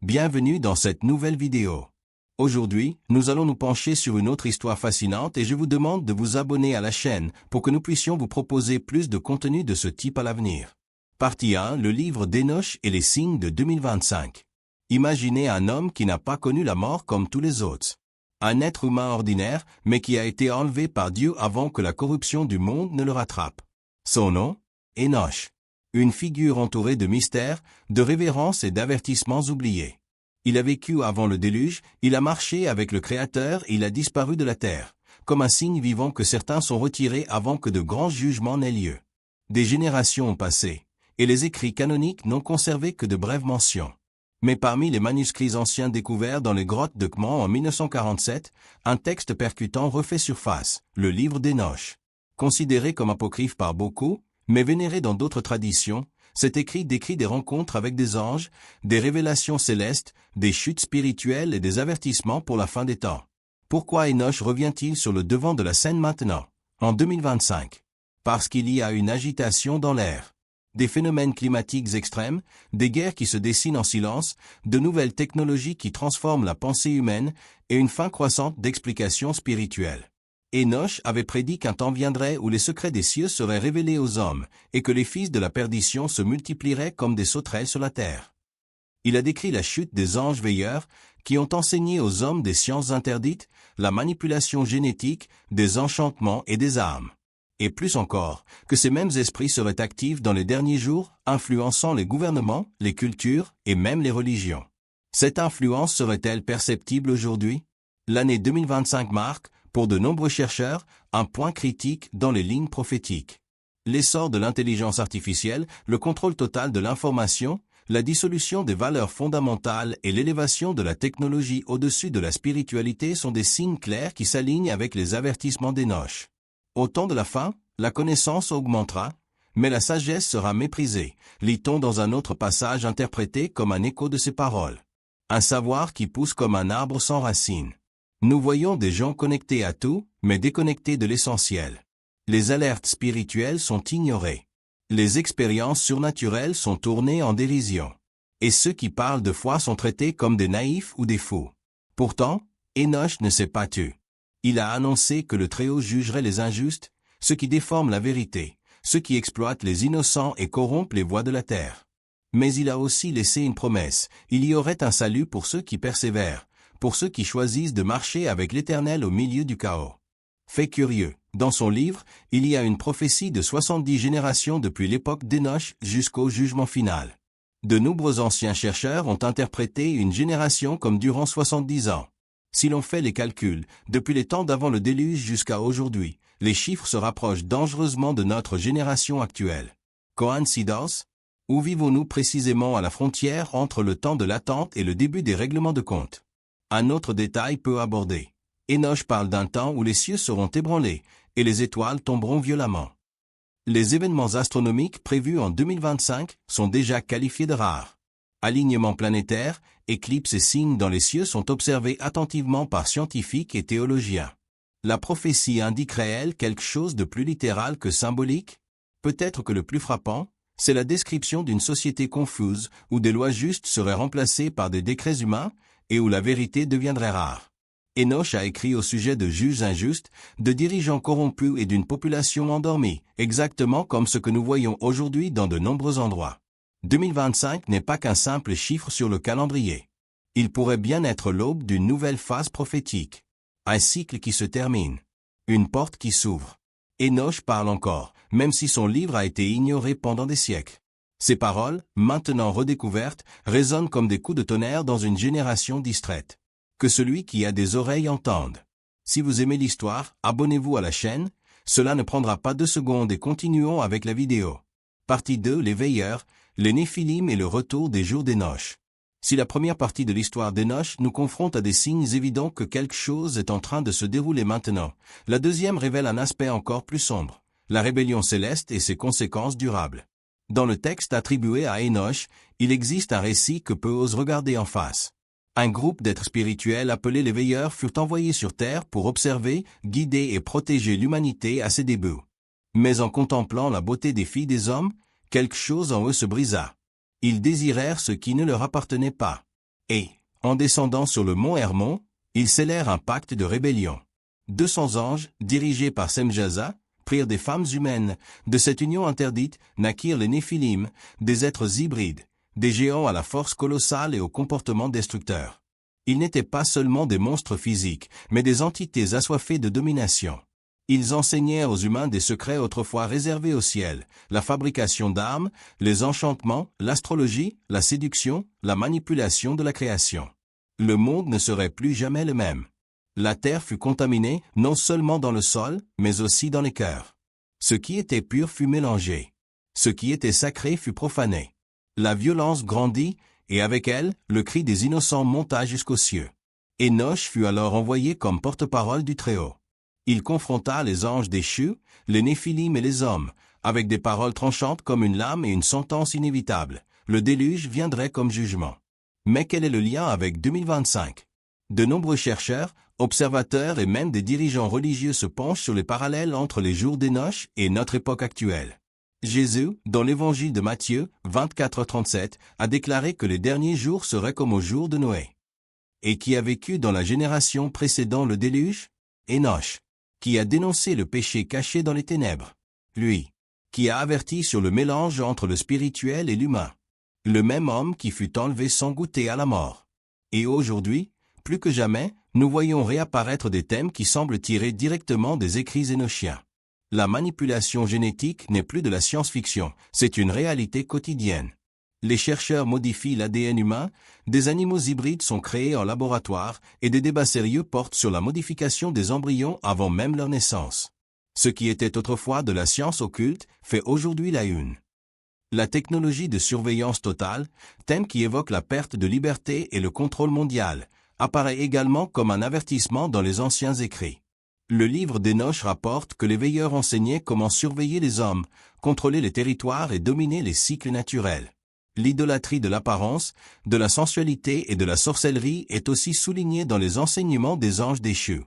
Bienvenue dans cette nouvelle vidéo. Aujourd'hui, nous allons nous pencher sur une autre histoire fascinante et je vous demande de vous abonner à la chaîne pour que nous puissions vous proposer plus de contenu de ce type à l'avenir. Partie 1, le livre d'Enoch et les signes de 2025. Imaginez un homme qui n'a pas connu la mort comme tous les autres. Un être humain ordinaire, mais qui a été enlevé par Dieu avant que la corruption du monde ne le rattrape. Son nom? Enoch. Une figure entourée de mystères, de révérences et d'avertissements oubliés. Il a vécu avant le déluge, il a marché avec le Créateur et il a disparu de la terre, comme un signe vivant que certains sont retirés avant que de grands jugements n'aient lieu. Des générations ont passé, et les écrits canoniques n'ont conservé que de brèves mentions. Mais parmi les manuscrits anciens découverts dans les grottes de Qumran en 1947, un texte percutant refait surface, le livre d'Enoch. Considéré comme apocryphe par beaucoup, mais vénéré dans d'autres traditions, cet écrit décrit des rencontres avec des anges, des révélations célestes, des chutes spirituelles et des avertissements pour la fin des temps. Pourquoi Enoch revient-il sur le devant de la scène maintenant, en 2025? Parce qu'il y a une agitation dans l'air. Des phénomènes climatiques extrêmes, des guerres qui se dessinent en silence, de nouvelles technologies qui transforment la pensée humaine et une faim croissante d'explications spirituelles. Enoch avait prédit qu'un temps viendrait où les secrets des cieux seraient révélés aux hommes et que les fils de la perdition se multiplieraient comme des sauterelles sur la terre. Il a décrit la chute des anges veilleurs qui ont enseigné aux hommes des sciences interdites, la manipulation génétique, des enchantements et des armes. Et plus encore, que ces mêmes esprits seraient actifs dans les derniers jours, influençant les gouvernements, les cultures et même les religions. Cette influence serait-elle perceptible aujourd'hui? L'année 2025 marque, pour de nombreux chercheurs, un point critique dans les lignes prophétiques. L'essor de l'intelligence artificielle, le contrôle total de l'information, la dissolution des valeurs fondamentales et l'élévation de la technologie au-dessus de la spiritualité sont des signes clairs qui s'alignent avec les avertissements d'Enoch. Au temps de la fin, la connaissance augmentera, mais la sagesse sera méprisée, lit-on dans un autre passage interprété comme un écho de ces paroles. Un savoir qui pousse comme un arbre sans racines. Nous voyons des gens connectés à tout, mais déconnectés de l'essentiel. Les alertes spirituelles sont ignorées. Les expériences surnaturelles sont tournées en dérision. Et ceux qui parlent de foi sont traités comme des naïfs ou des fous. Pourtant, Enoch ne s'est pas tu. Il a annoncé que le Très-Haut jugerait les injustes, ceux qui déforment la vérité, ceux qui exploitent les innocents et corrompent les voies de la terre. Mais il a aussi laissé une promesse, il y aurait un salut pour ceux qui persévèrent, pour ceux qui choisissent de marcher avec l'Éternel au milieu du chaos. Fait curieux, dans son livre, il y a une prophétie de 70 générations depuis l'époque d'Enoch jusqu'au jugement final. De nombreux anciens chercheurs ont interprété une génération comme durant 70 ans. Si l'on fait les calculs, depuis les temps d'avant le déluge jusqu'à aujourd'hui, les chiffres se rapprochent dangereusement de notre génération actuelle. Coïncidence? Où vivons-nous précisément à la frontière entre le temps de l'attente et le début des règlements de compte? Un autre détail peu abordé. Enoch parle d'un temps où les cieux seront ébranlés et les étoiles tomberont violemment. Les événements astronomiques prévus en 2025 sont déjà qualifiés de rares. Alignements planétaires, éclipses et signes dans les cieux sont observés attentivement par scientifiques et théologiens. La prophétie indiquerait-elle quelque chose de plus littéral que symbolique? Peut-être que le plus frappant, c'est la description d'une société confuse où des lois justes seraient remplacées par des décrets humains et où la vérité deviendrait rare. Enoch a écrit au sujet de juges injustes, de dirigeants corrompus et d'une population endormie, exactement comme ce que nous voyons aujourd'hui dans de nombreux endroits. 2025 n'est pas qu'un simple chiffre sur le calendrier. Il pourrait bien être l'aube d'une nouvelle phase prophétique. Un cycle qui se termine. Une porte qui s'ouvre. Enoch parle encore, même si son livre a été ignoré pendant des siècles. Ses paroles, maintenant redécouvertes, résonnent comme des coups de tonnerre dans une génération distraite. Que celui qui a des oreilles entende. Si vous aimez l'histoire, abonnez-vous à la chaîne, cela ne prendra pas 2 secondes et continuons avec la vidéo. Partie 2, les veilleurs, les Néphilim et le retour des jours d'Enoch. Si la première partie de l'histoire d'Enoch nous confronte à des signes évidents que quelque chose est en train de se dérouler maintenant, la deuxième révèle un aspect encore plus sombre, la rébellion céleste et ses conséquences durables. Dans le texte attribué à Enoch, il existe un récit que peu osent regarder en face. Un groupe d'êtres spirituels appelés les veilleurs furent envoyés sur Terre pour observer, guider et protéger l'humanité à ses débuts. Mais en contemplant la beauté des filles des hommes, quelque chose en eux se brisa. Ils désirèrent ce qui ne leur appartenait pas. Et, en descendant sur le mont Hermon, ils scellèrent un pacte de rébellion. 200 anges, dirigés par Semjaza, prirent des femmes humaines. De cette union interdite naquirent les Néphilim, des êtres hybrides, des géants à la force colossale et au comportement destructeur. Ils n'étaient pas seulement des monstres physiques, mais des entités assoiffées de domination. Ils enseignèrent aux humains des secrets autrefois réservés au ciel, la fabrication d'armes, les enchantements, l'astrologie, la séduction, la manipulation de la création. Le monde ne serait plus jamais le même. La terre fut contaminée, non seulement dans le sol, mais aussi dans les cœurs. Ce qui était pur fut mélangé. Ce qui était sacré fut profané. La violence grandit, et avec elle, le cri des innocents monta jusqu'aux cieux. Enoch fut alors envoyé comme porte-parole du Très-Haut. Il confronta les anges déchus, les Néphilim et les hommes, avec des paroles tranchantes comme une lame et une sentence inévitable. Le déluge viendrait comme jugement. Mais quel est le lien avec 2025? De nombreux chercheurs, observateurs et même des dirigeants religieux se penchent sur les parallèles entre les jours d'Enoch et notre époque actuelle. Jésus, dans l'évangile de Matthieu, 24-37, a déclaré que les derniers jours seraient comme aux jours de Noé. Et qui a vécu dans la génération précédant le déluge? Enoch. Qui a dénoncé le péché caché dans les ténèbres? Lui. Qui a averti sur le mélange entre le spirituel et l'humain? Le même homme qui fut enlevé sans goûter à la mort. Et aujourd'hui, plus que jamais, nous voyons réapparaître des thèmes qui semblent tirer directement des écrits énochiens. La manipulation génétique n'est plus de la science-fiction, c'est une réalité quotidienne. Les chercheurs modifient l'ADN humain, des animaux hybrides sont créés en laboratoire et des débats sérieux portent sur la modification des embryons avant même leur naissance. Ce qui était autrefois de la science occulte fait aujourd'hui la une. La technologie de surveillance totale, thème qui évoque la perte de liberté et le contrôle mondial, apparaît également comme un avertissement dans les anciens écrits. Le livre d'Enoch rapporte que les veilleurs enseignaient comment surveiller les hommes, contrôler les territoires et dominer les cycles naturels. L'idolâtrie de l'apparence, de la sensualité et de la sorcellerie est aussi soulignée dans les enseignements des anges déchus.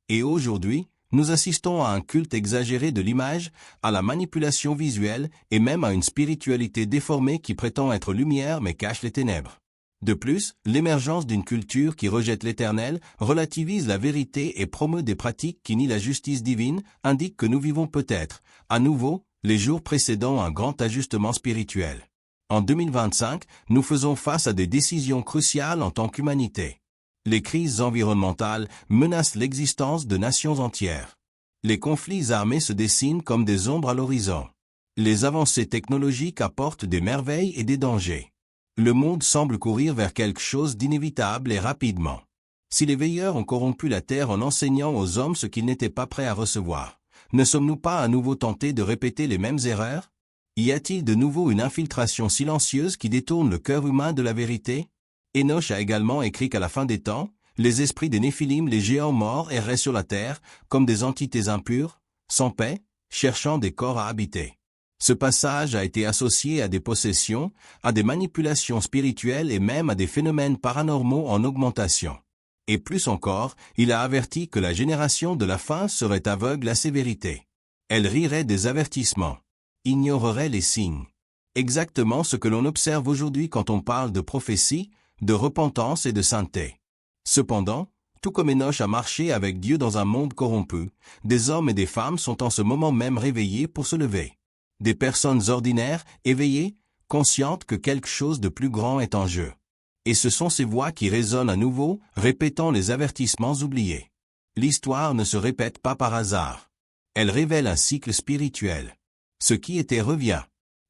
Et aujourd'hui, nous assistons à un culte exagéré de l'image, à la manipulation visuelle et même à une spiritualité déformée qui prétend être lumière mais cache les ténèbres. De plus, l'émergence d'une culture qui rejette l'Éternel, relativise la vérité et promeut des pratiques qui nient la justice divine, indique que nous vivons peut-être, à nouveau, les jours précédant un grand ajustement spirituel. En 2025, nous faisons face à des décisions cruciales en tant qu'humanité. Les crises environnementales menacent l'existence de nations entières. Les conflits armés se dessinent comme des ombres à l'horizon. Les avancées technologiques apportent des merveilles et des dangers. Le monde semble courir vers quelque chose d'inévitable et rapidement. Si les veilleurs ont corrompu la terre en enseignant aux hommes ce qu'ils n'étaient pas prêts à recevoir, ne sommes-nous pas à nouveau tentés de répéter les mêmes erreurs? Y a-t-il de nouveau une infiltration silencieuse qui détourne le cœur humain de la vérité? Enoch a également écrit qu'à la fin des temps, les esprits des Néphilim, les géants morts, erraient sur la terre, comme des entités impures, sans paix, cherchant des corps à habiter. Ce passage a été associé à des possessions, à des manipulations spirituelles et même à des phénomènes paranormaux en augmentation. Et plus encore, il a averti que la génération de la fin serait aveugle à ces vérités. Elle rirait des avertissements, ignorerait les signes. Exactement ce que l'on observe aujourd'hui quand on parle de prophétie, de repentance et de sainteté. Cependant, tout comme Enoch a marché avec Dieu dans un monde corrompu, des hommes et des femmes sont en ce moment même réveillés pour se lever. Des personnes ordinaires, éveillées, conscientes que quelque chose de plus grand est en jeu. Et ce sont ces voix qui résonnent à nouveau, répétant les avertissements oubliés. L'histoire ne se répète pas par hasard. Elle révèle un cycle spirituel. Ce qui était revient.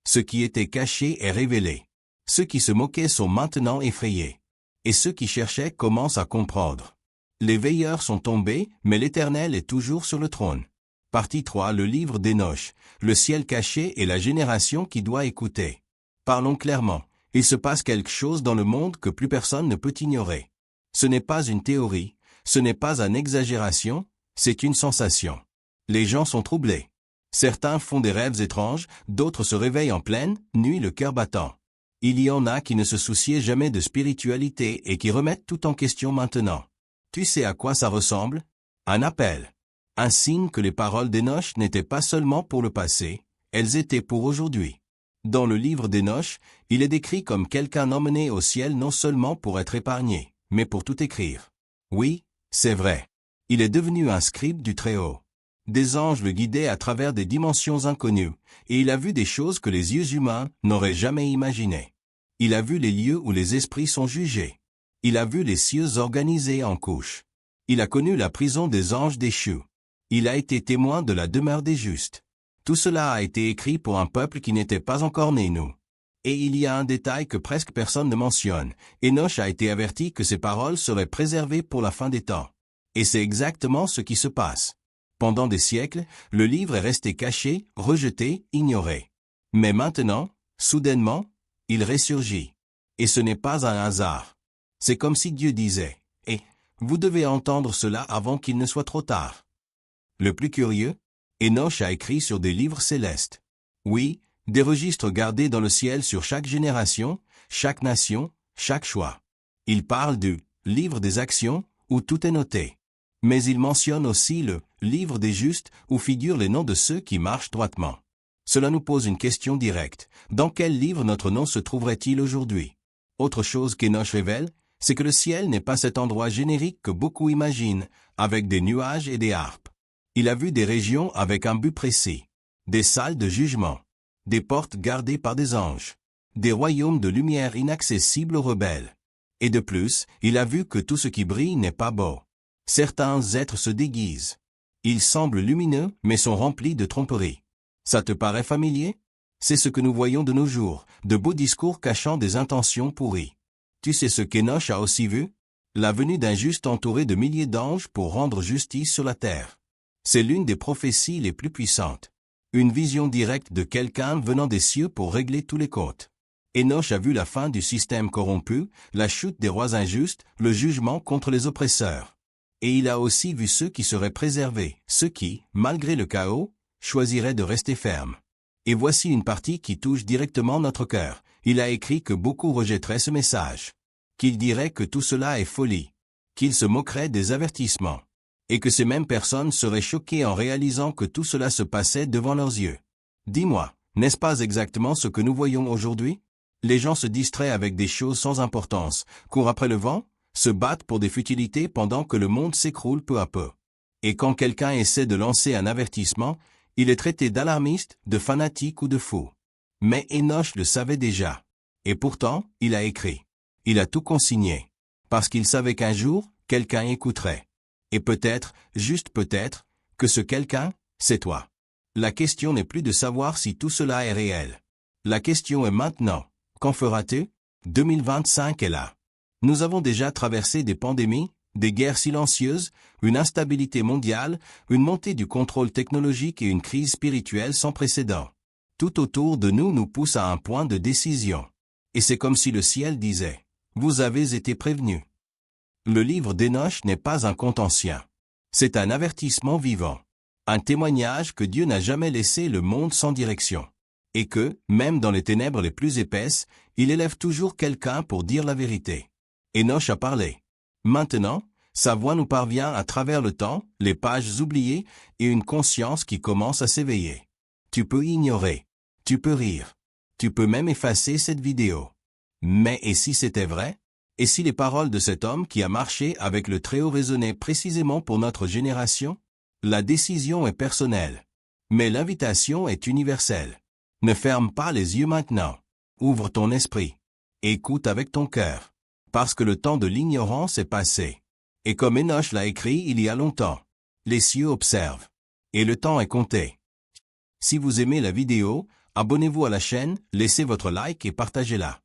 Ce qui était caché est révélé. Ceux qui se moquaient sont maintenant effrayés. Et ceux qui cherchaient commencent à comprendre. Les veilleurs sont tombés, mais l'Éternel est toujours sur le trône. Partie 3, le livre d'Enoch, le ciel caché et la génération qui doit écouter. Parlons clairement, il se passe quelque chose dans le monde que plus personne ne peut ignorer. Ce n'est pas une théorie, ce n'est pas une exagération, c'est une sensation. Les gens sont troublés. Certains font des rêves étranges, d'autres se réveillent en pleine nuit le cœur battant. Il y en a qui ne se souciaient jamais de spiritualité et qui remettent tout en question maintenant. Tu sais à quoi ça ressemble? Un appel. Un signe que les paroles d'Enoch n'étaient pas seulement pour le passé, elles étaient pour aujourd'hui. Dans le livre d'Enoch, il est décrit comme quelqu'un emmené au ciel non seulement pour être épargné, mais pour tout écrire. Oui, c'est vrai. Il est devenu un scribe du Très-Haut. Des anges le guidaient à travers des dimensions inconnues, et il a vu des choses que les yeux humains n'auraient jamais imaginées. Il a vu les lieux où les esprits sont jugés. Il a vu les cieux organisés en couches. Il a connu la prison des anges déchus. Il a été témoin de la demeure des justes. Tout cela a été écrit pour un peuple qui n'était pas encore né, nous. Et il y a un détail que presque personne ne mentionne. Enoch a été averti que ses paroles seraient préservées pour la fin des temps. Et c'est exactement ce qui se passe. Pendant des siècles, le livre est resté caché, rejeté, ignoré. Mais maintenant, soudainement, il ressurgit. Et ce n'est pas un hasard. C'est comme si Dieu disait, « Eh, vous devez entendre cela avant qu'il ne soit trop tard. » Le plus curieux, Enoch a écrit sur des livres célestes. Oui, des registres gardés dans le ciel sur chaque génération, chaque nation, chaque choix. Il parle du « livre des actions » où tout est noté. Mais il mentionne aussi le « livre des justes » où figurent les noms de ceux qui marchent droitement. Cela nous pose une question directe. Dans quel livre notre nom se trouverait-il aujourd'hui? Autre chose qu'Enoch révèle, c'est que le ciel n'est pas cet endroit générique que beaucoup imaginent, avec des nuages et des harpes. Il a vu des régions avec un but précis, des salles de jugement, des portes gardées par des anges, des royaumes de lumière inaccessibles aux rebelles. Et de plus, il a vu que tout ce qui brille n'est pas beau. Certains êtres se déguisent. Ils semblent lumineux, mais sont remplis de tromperie. Ça te paraît familier? C'est ce que nous voyons de nos jours, de beaux discours cachant des intentions pourries. Tu sais ce qu'Enoch a aussi vu? La venue d'un juste entouré de milliers d'anges pour rendre justice sur la terre. C'est l'une des prophéties les plus puissantes. Une vision directe de quelqu'un venant des cieux pour régler tous les comptes. Enoch a vu la fin du système corrompu, la chute des rois injustes, le jugement contre les oppresseurs. Et il a aussi vu ceux qui seraient préservés, ceux qui, malgré le chaos, choisiraient de rester fermes. Et voici une partie qui touche directement notre cœur. Il a écrit que beaucoup rejetteraient ce message. Qu'ils diraient que tout cela est folie. Qu'ils se moqueraient des avertissements. Et que ces mêmes personnes seraient choquées en réalisant que tout cela se passait devant leurs yeux. Dis-moi, n'est-ce pas exactement ce que nous voyons aujourd'hui? Les gens se distraient avec des choses sans importance, courent après le vent, se battent pour des futilités pendant que le monde s'écroule peu à peu. Et quand quelqu'un essaie de lancer un avertissement, il est traité d'alarmiste, de fanatique ou de fou. Mais Enoch le savait déjà. Et pourtant, il a écrit. Il a tout consigné. Parce qu'il savait qu'un jour, quelqu'un écouterait. Et peut-être, juste peut-être, que ce quelqu'un, c'est toi. La question n'est plus de savoir si tout cela est réel. La question est maintenant. Qu'en feras-tu? 2025 est là. Nous avons déjà traversé des pandémies, des guerres silencieuses, une instabilité mondiale, une montée du contrôle technologique et une crise spirituelle sans précédent. Tout autour de nous nous pousse à un point de décision. Et c'est comme si le ciel disait, « Vous avez été prévenus. » Le livre d'Enoch n'est pas un conte ancien. C'est un avertissement vivant. Un témoignage que Dieu n'a jamais laissé le monde sans direction. Et que, même dans les ténèbres les plus épaisses, il élève toujours quelqu'un pour dire la vérité. Enoch a parlé. Maintenant, sa voix nous parvient à travers le temps, les pages oubliées et une conscience qui commence à s'éveiller. Tu peux ignorer. Tu peux rire. Tu peux même effacer cette vidéo. Mais et si c'était vrai? Et si les paroles de cet homme qui a marché avec le Très-Haut résonnaient précisément pour notre génération? La décision est personnelle. Mais l'invitation est universelle. Ne ferme pas les yeux maintenant. Ouvre ton esprit. Écoute avec ton cœur. Parce que le temps de l'ignorance est passé. Et comme Enoch l'a écrit il y a longtemps, les cieux observent. Et le temps est compté. Si vous aimez la vidéo, abonnez-vous à la chaîne, laissez votre like et partagez-la.